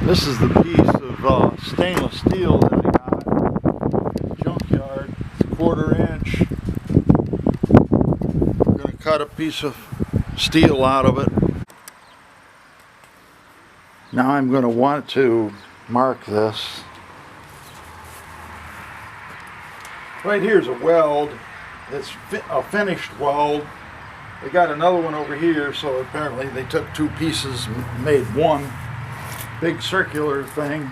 This is the piece of stainless steel that I got. Junkyard. It's a 1/4 inch. We're going to cut a piece of steel out of it. Now I'm going to want to mark this. Right here is a weld. It's a finished weld. They got another one over here, so apparently they took 2 pieces and made one big circular thing.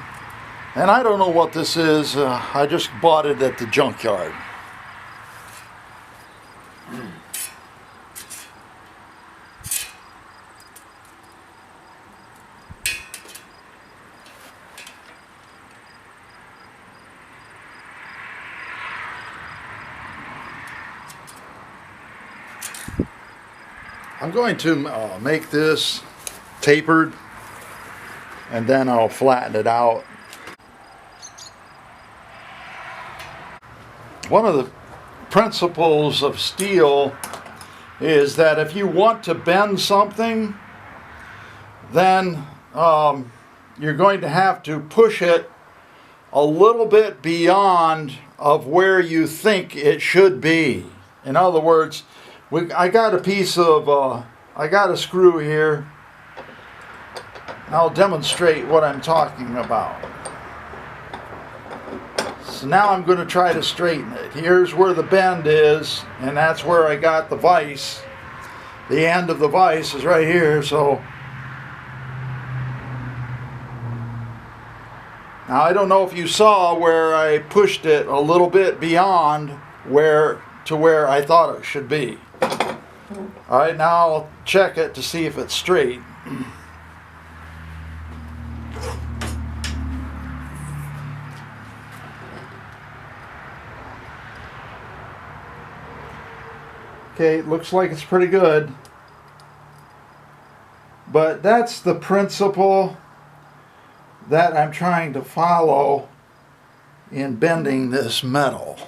And I don't know what this is. I just bought it at the junkyard. I'm going to make this tapered and then I'll flatten it out. One of the principles of steel is that if you want to bend something, then you're going to have to push it a little bit beyond of where you think it should be. In other words, I got a piece of, I got a screw here. I'll demonstrate what I'm talking about. So now I'm going to try to straighten it. Here's where the bend is, and that's where I got the vise. The end of the vise is right here, so. Now I don't know if you saw where I pushed it a little bit beyond to where I thought it should be. Alright, now I'll check it to see if it's straight. Okay, it looks like it's pretty good. But that's the principle that I'm trying to follow in bending this metal.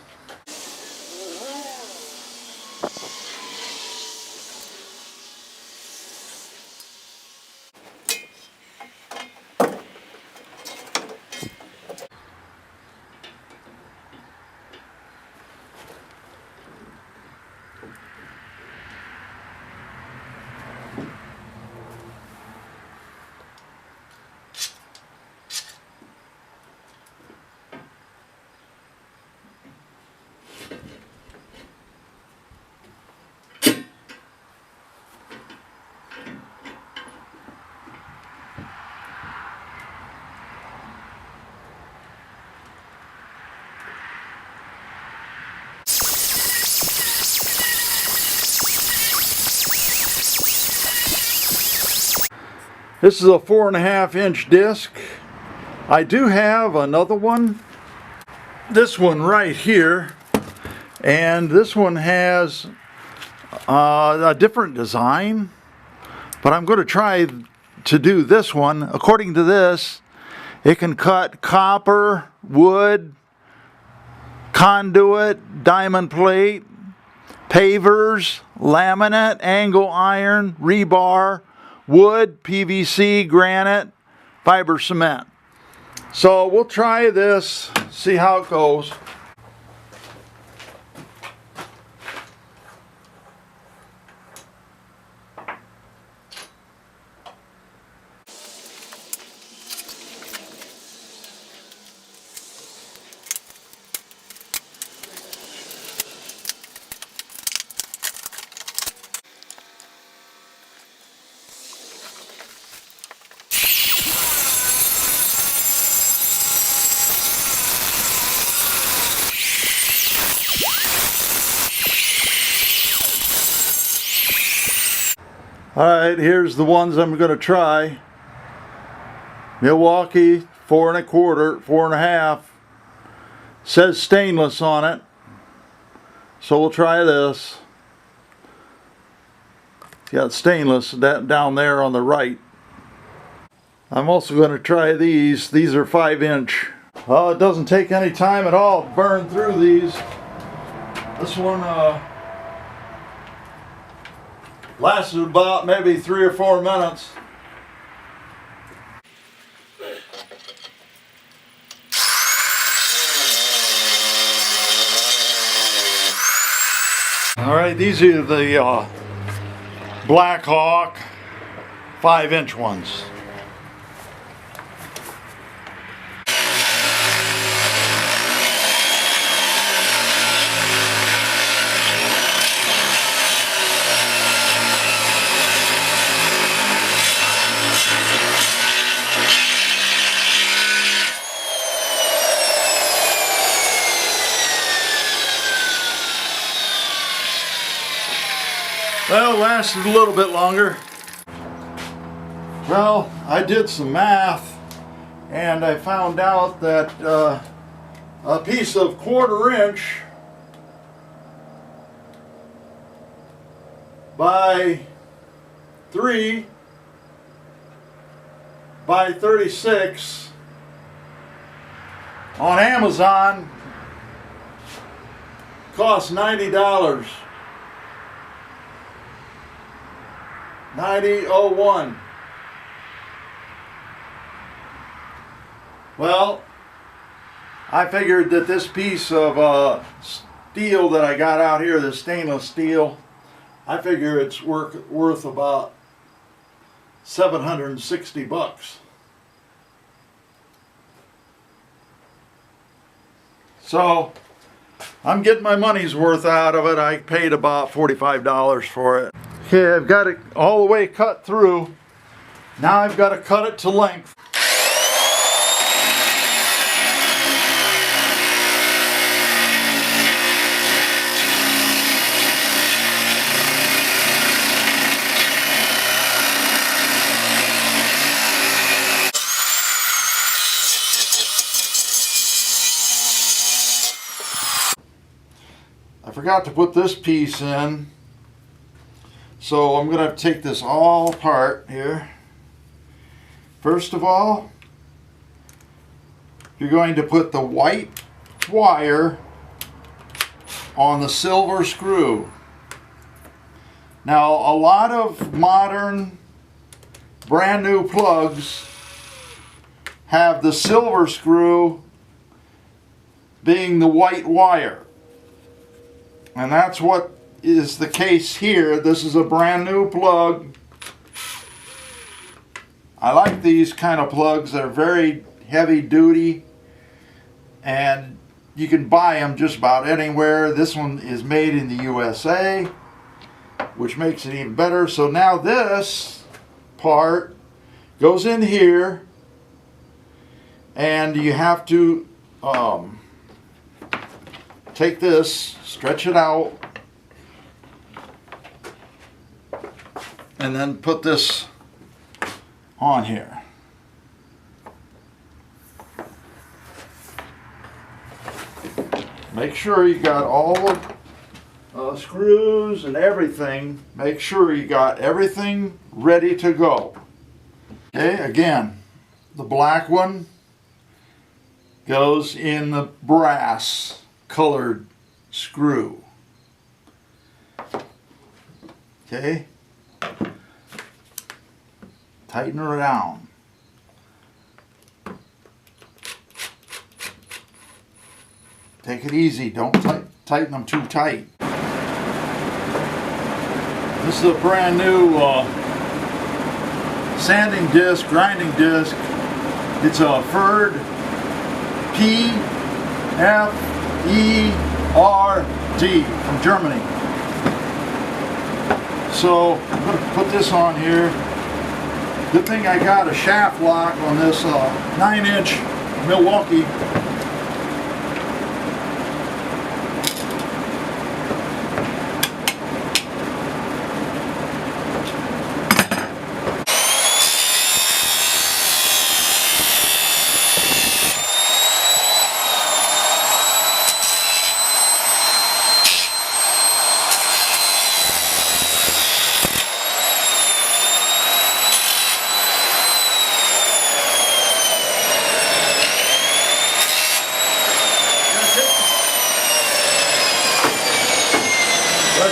This is a 4.5 inch disc. I do have another one. This one right here. And this one has a different design. But I'm going to try to do this one. According to this, it can cut copper, wood, conduit, diamond plate, pavers, laminate, angle iron, rebar, wood, PVC, granite, fiber cement. So we'll try this, see how it goes. Alright, here's the ones I'm going to try. Milwaukee 4 1/4, 4.5. Says stainless on it. So we'll try this. It's got stainless down there on the right. I'm also going to try these. These are 5 inch. Oh, it doesn't take any time at all to burn through these. This one lasted about maybe 3 or 4 minutes. Alright, these are the Black Hawk 5-inch ones. Well, it lasted a little bit longer. Well, I did some math and I found out that a piece of 1/4 inch by 3 by 36 on Amazon costs $90. 90.01. Well, I figured that this piece of steel that I got out here, this stainless steel, I figure it's worth about $760. So I'm getting my money's worth out of it. I paid about $45 for it. Okay, I've got it all the way cut through. Now I've got to cut it to length. I forgot to put this piece in. So I'm going to have to take this all apart here. First of all, you're going to put the white wire on the silver screw. Now, a lot of modern brand new plugs have the silver screw being the white wire. And that's what is the case here. This is a brand new plug. I like these kind of plugs. They're very heavy duty and you can buy them just about anywhere. This one is made in the USA, which makes it even better. So now this part goes in here and you have to take this, stretch it out, and then put this on here. Make sure you got all the screws and everything. Make sure you got everything ready to go. Okay, again, the black one goes in the brass colored screw. Okay. Tighten her down. Take it easy. Don't tighten them too tight. This is a brand new sanding disc, grinding disc. It's a Ferd P-F-E-R-D from Germany. So I'm going to put this on here. Good thing I got a shaft lock on this 9-inch Milwaukee.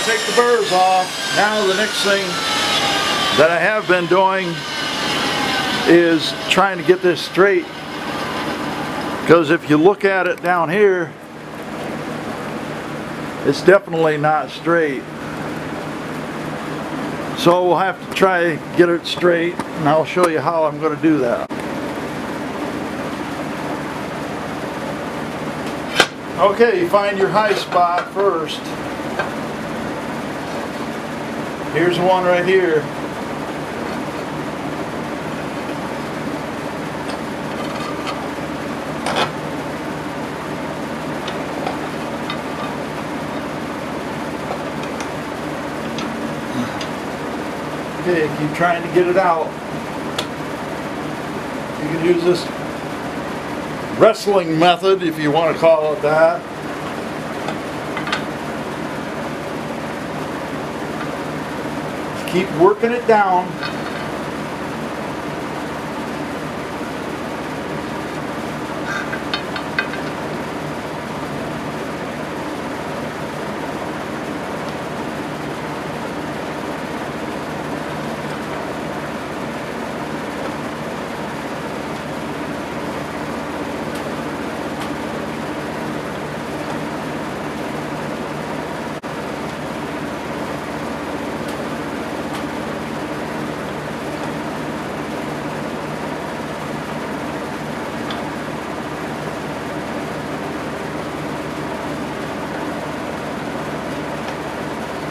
Take the burrs off. Now the next thing that I have been doing is trying to get this straight, because if you look at it down here, It's definitely not straight. So we'll have to try to get it straight, and I'll show you how I'm going to do that. Okay, you find your high spot first. Here's one right here. Okay, keep trying to get it out. You can use this wrestling method if you want to call it that. Keep working it down.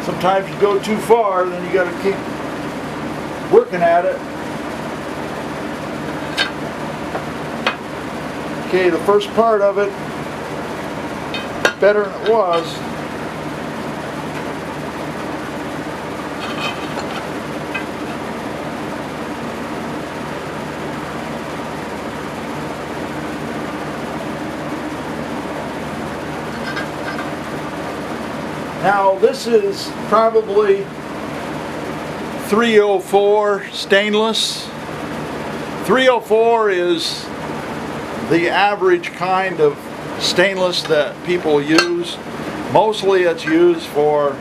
Sometimes you go too far, then you got to keep working at it. Okay, the first part of it, better than it was. Now this is probably 304 stainless. 304 is the average kind of stainless that people use. Mostly it's used for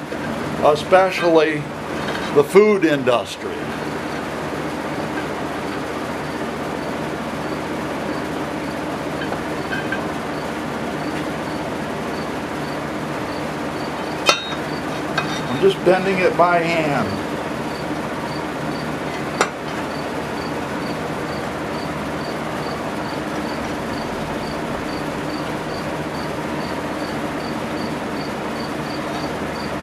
especially the food industry. Just bending it by hand.